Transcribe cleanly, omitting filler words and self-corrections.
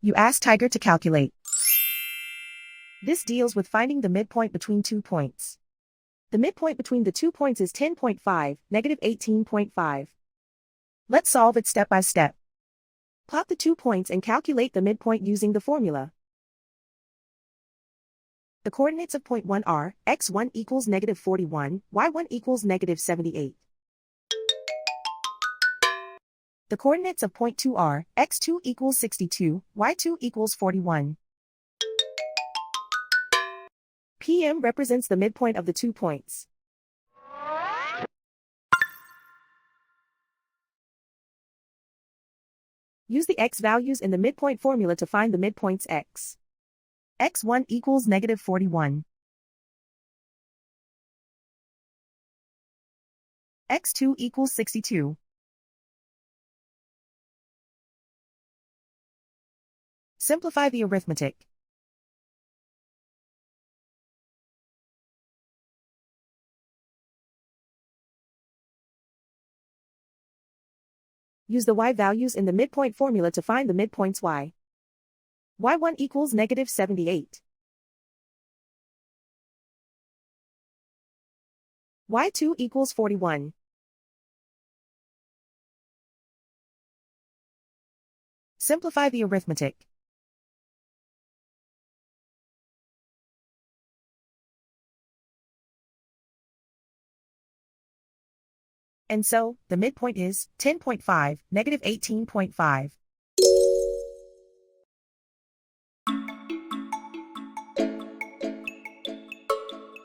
You ask Tiger to calculate. This deals with finding the midpoint between 2 points. The midpoint between the 2 points is 10.5, negative 18.5. Let's solve it step by step. Plot the 2 points and calculate the midpoint using the formula. The coordinates of point 1 are, x1 equals negative 41, y1 equals negative 78. The coordinates of point 2 are, x2 equals 62, y2 equals 41. PM represents the midpoint of the 2 points. Use the x values in the midpoint formula to find the midpoints x. x1 equals negative 41. x2 equals 62. Simplify the arithmetic. Use the y values in the midpoint formula to find the midpoints y. y1 equals negative 78. y2 equals 41. Simplify the arithmetic. And so, the midpoint is 10.5, negative 18.5.